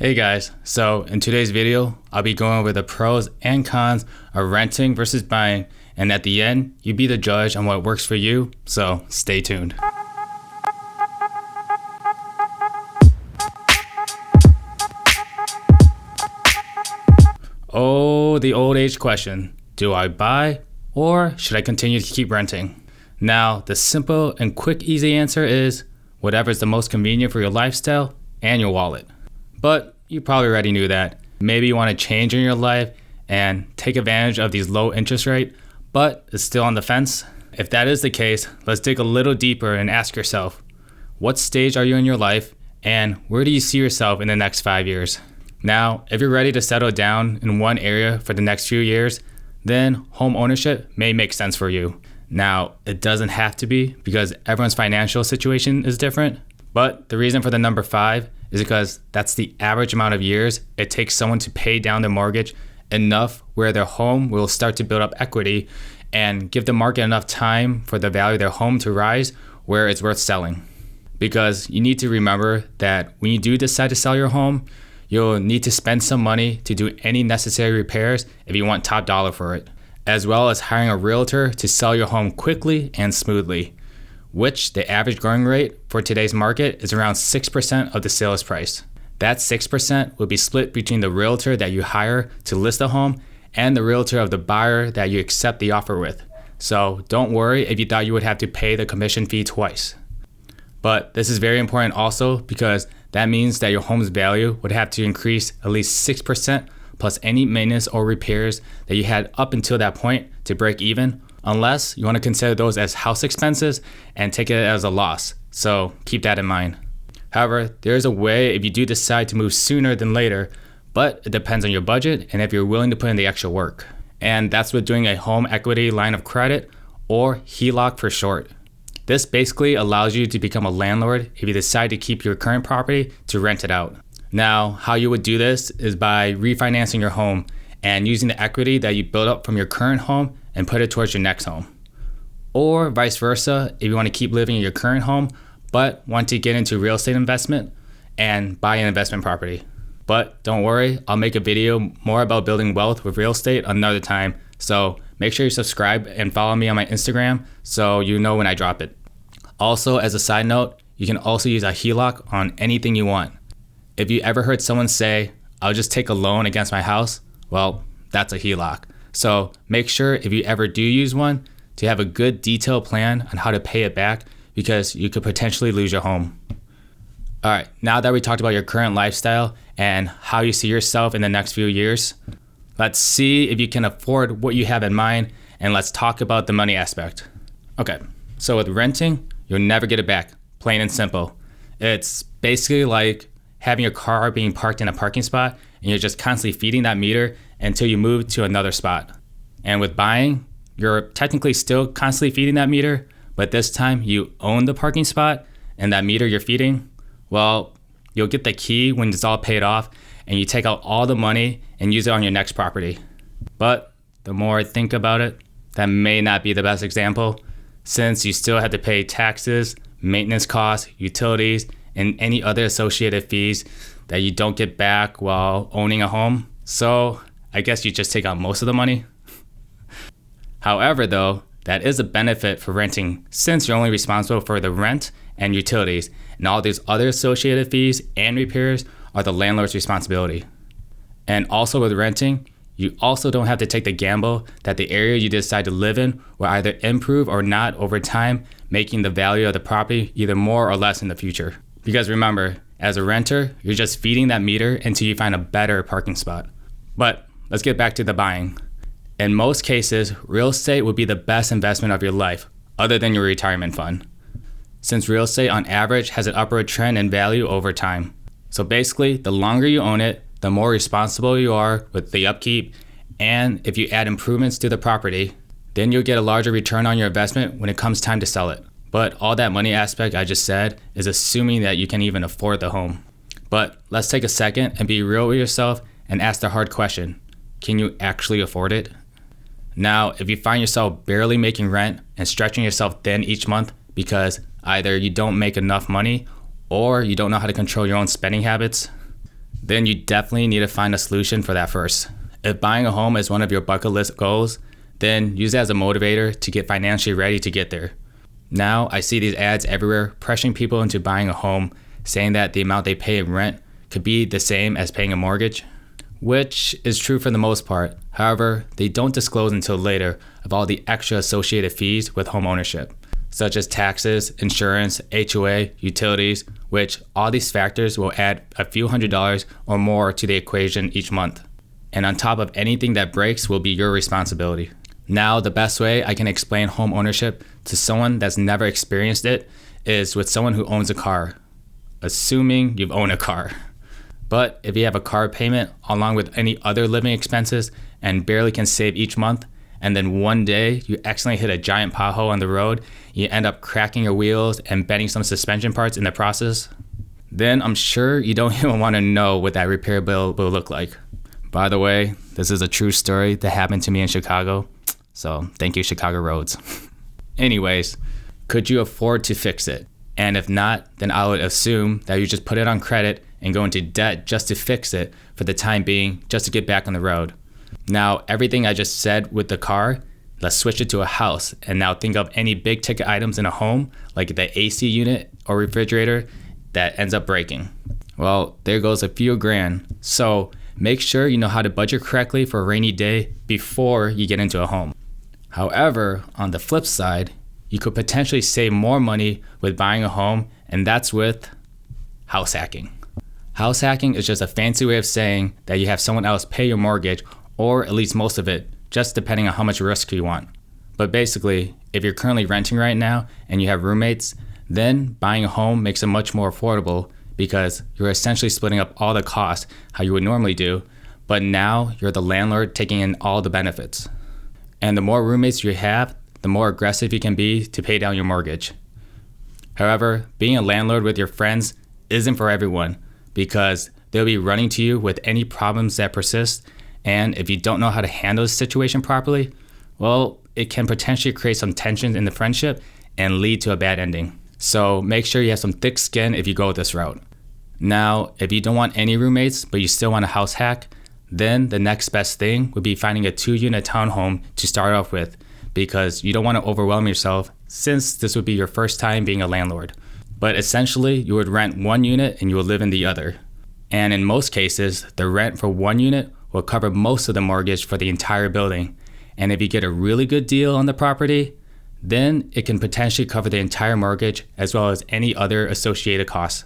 Hey guys, so in today's video, I'll be going over the pros and cons of renting versus buying, and at the end, you be the judge on what works for you, so stay tuned. Oh, the old age question, do I buy or should I continue to keep renting? Now, the simple and quick easy answer is whatever is the most convenient for your lifestyle and your wallet. But you probably already knew that. Maybe you want to change in your life and take advantage of these low interest rates, but it's still on the fence. If that is the case, let's dig a little deeper and ask yourself, what stage are you in your life and where do you see yourself in the next 5 years? Now, if you're ready to settle down in one area for the next few years, then home ownership may make sense for you. Now, it doesn't have to be because everyone's financial situation is different, but the reason for the number 5 is because that's the average amount of years it takes someone to pay down their mortgage enough where their home will start to build up equity and give the market enough time for the value of their home to rise where it's worth selling. Because you need to remember that when you do decide to sell your home, you'll need to spend some money to do any necessary repairs if you want top dollar for it, as well as hiring a realtor to sell your home quickly and smoothly, which the average going rate for today's market is around 6% of the sales price. That 6% will be split between the realtor that you hire to list the home and the realtor of the buyer that you accept the offer with. So don't worry if you thought you would have to pay the commission fee twice. But this is very important also because that means that your home's value would have to increase at least 6% plus any maintenance or repairs that you had up until that point to break even, unless you want to consider those as house expenses and take it as a loss. So keep that in mind. However, there is a way if you do decide to move sooner than later, but it depends on your budget and if you're willing to put in the extra work. And that's with doing a home equity line of credit, or HELOC for short. This basically allows you to become a landlord if you decide to keep your current property to rent it out. Now, how you would do this is by refinancing your home and using the equity that you built up from your current home and put it towards your next home. Or vice versa, if you want to keep living in your current home, but want to get into real estate investment and buy an investment property. But don't worry, I'll make a video more about building wealth with real estate another time. So make sure you subscribe and follow me on my Instagram so you know when I drop it. Also, as a side note, you can also use a HELOC on anything you want. If you ever heard someone say, I'll just take a loan against my house, well, that's a HELOC. So make sure if you ever do use one to have a good detailed plan on how to pay it back because you could potentially lose your home. All right, now that we talked about your current lifestyle and how you see yourself in the next few years, let's see if you can afford what you have in mind, and let's talk about the money aspect. Okay, so with renting, you'll never get it back, plain and simple. It's basically like having your car being parked in a parking spot and you're just constantly feeding that meter until you move to another spot. And with buying, you're technically still constantly feeding that meter, but this time you own the parking spot and that meter you're feeding, well, you'll get the key when it's all paid off and you take out all the money and use it on your next property. But the more I think about it, that may not be the best example since you still have to pay taxes, maintenance costs, utilities, and any other associated fees that you don't get back while owning a home. So I guess you just take out most of the money. However, though, that is a benefit for renting since you're only responsible for the rent and utilities, and all these other associated fees and repairs are the landlord's responsibility. And also with renting, you also don't have to take the gamble that the area you decide to live in will either improve or not over time, making the value of the property either more or less in the future. Because remember, as a renter, you're just feeding that meter until you find a better parking spot. But let's get back to the buying. In most cases, real estate would be the best investment of your life, other than your retirement fund, since real estate on average has an upward trend in value over time. So basically, the longer you own it, the more responsible you are with the upkeep, and if you add improvements to the property, then you'll get a larger return on your investment when it comes time to sell it. But all that money aspect I just said is assuming that you can even afford the home. But let's take a second and be real with yourself and ask the hard question. Can you actually afford it? Now, if you find yourself barely making rent and stretching yourself thin each month because either you don't make enough money or you don't know how to control your own spending habits, then you definitely need to find a solution for that first. If buying a home is one of your bucket list goals, then use it as a motivator to get financially ready to get there. Now, I see these ads everywhere pressuring people into buying a home, saying that the amount they pay in rent could be the same as paying a mortgage, which is true for the most part. However, they don't disclose until later of all the extra associated fees with home ownership, such as taxes, insurance, HOA, utilities, which all these factors will add a few $100s or more to the equation each month. And on top of anything that breaks will be your responsibility. Now, the best way I can explain home ownership to someone that's never experienced it is with someone who owns a car, assuming you've owned a car. But if you have a car payment along with any other living expenses and barely can save each month, and then one day you accidentally hit a giant pothole on the road, you end up cracking your wheels and bending some suspension parts in the process, then I'm sure you don't even want to know what that repair bill will look like. By the way, this is a true story that happened to me in Chicago. So thank you, Chicago roads. Anyways, could you afford to fix it? And if not, then I would assume that you just put it on credit and go into debt just to fix it for the time being, just to get back on the road. Now, everything I just said with the car, let's switch it to a house. And now think of any big ticket items in a home, like the AC unit or refrigerator that ends up breaking. Well, there goes a few grand. So make sure you know how to budget correctly for a rainy day before you get into a home. However, on the flip side, you could potentially save more money with buying a home, and that's with house hacking. House hacking is just a fancy way of saying that you have someone else pay your mortgage, or at least most of it, just depending on how much risk you want. But basically, if you're currently renting right now and you have roommates, then buying a home makes it much more affordable because you're essentially splitting up all the costs how you would normally do, but now you're the landlord taking in all the benefits. And the more roommates you have, the more aggressive you can be to pay down your mortgage. However, being a landlord with your friends isn't for everyone because they'll be running to you with any problems that persist, and if you don't know how to handle the situation properly, well, it can potentially create some tension in the friendship and lead to a bad ending. So make sure you have some thick skin if you go this route. Now, if you don't want any roommates, but you still want a house hack, then the next best thing would be finding a 2-unit townhome to start off with, because you don't want to overwhelm yourself since this would be your first time being a landlord. But essentially, you would rent one unit and you would live in the other. And in most cases, the rent for one unit will cover most of the mortgage for the entire building. And if you get a really good deal on the property, then it can potentially cover the entire mortgage as well as any other associated costs.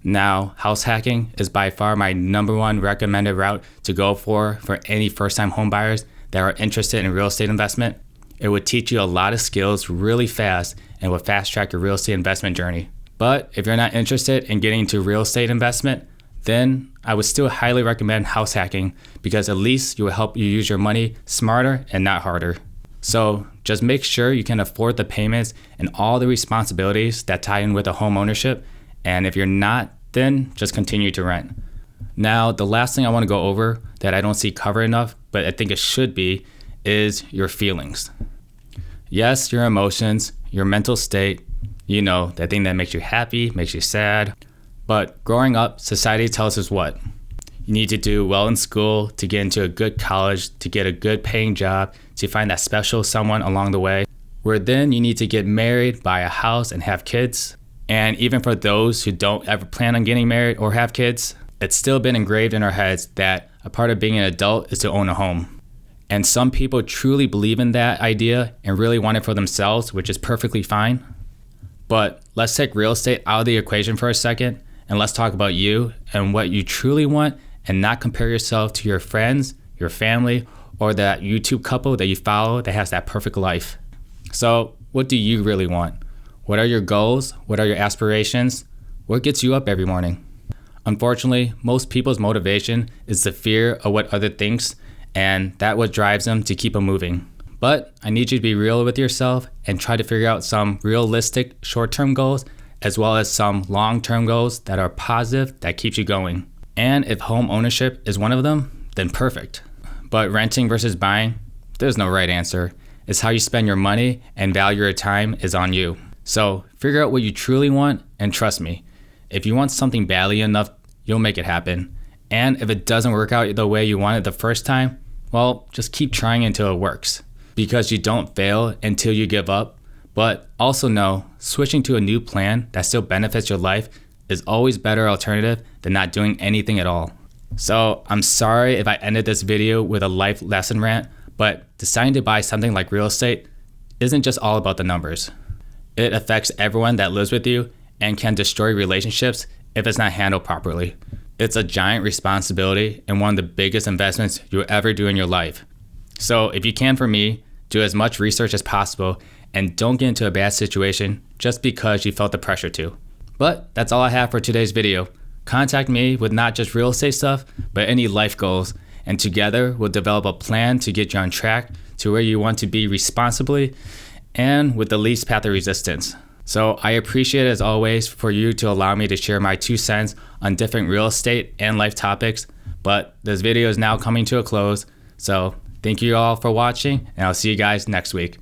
Now, house hacking is by far my number one recommended route to go for any first-time home buyers that are interested in real estate investment. It would teach you a lot of skills really fast and will fast-track your real estate investment journey. But if you're not interested in getting into real estate investment, then I would still highly recommend house hacking because at least it will help you use your money smarter and not harder. So just make sure you can afford the payments and all the responsibilities that tie in with a home ownership. And if you're not, then just continue to rent. Now, the last thing I want to go over that I don't see covered enough, but I think it should be, is your feelings. Yes, your emotions, your mental state, that thing that makes you happy, makes you sad. But growing up, society tells us what? You need to do well in school, to get into a good college, to get a good paying job, to find that special someone along the way, where then you need to get married, buy a house, and have kids. And even for those who don't ever plan on getting married or have kids, it's still been engraved in our heads that a part of being an adult is to own a home. And some people truly believe in that idea and really want it for themselves, which is perfectly fine. But let's take real estate out of the equation for a second, and let's talk about you and what you truly want, and not compare yourself to your friends, your family, or that YouTube couple that you follow that has that perfect life. So what do you really want? What are your goals? What are your aspirations? What gets you up every morning? Unfortunately, most people's motivation is the fear of what others think, and that's what drives them to keep them moving. But I need you to be real with yourself and try to figure out some realistic short-term goals as well as some long-term goals that are positive that keeps you going. And if home ownership is one of them, then perfect. But renting versus buying, there's no right answer. It's how you spend your money and value your time is on you. So figure out what you truly want, and trust me, if you want something badly enough, you'll make it happen. And if it doesn't work out the way you wanted the first time, well, just keep trying until it works. Because you don't fail until you give up. But also know, switching to a new plan that still benefits your life is always a better alternative than not doing anything at all. So I'm sorry if I ended this video with a life lesson rant, but deciding to buy something like real estate isn't just all about the numbers. It affects everyone that lives with you and can destroy relationships if it's not handled properly. It's a giant responsibility and one of the biggest investments you'll ever do in your life. So if you can, for me, do as much research as possible and don't get into a bad situation just because you felt the pressure to. But that's all I have for today's video. Contact me with not just real estate stuff, but any life goals, and together we'll develop a plan to get you on track to where you want to be responsibly and with the least path of resistance. So I appreciate it as always for you to allow me to share my 2 cents on different real estate and life topics, but this video is now coming to a close. So thank you all for watching, and I'll see you guys next week.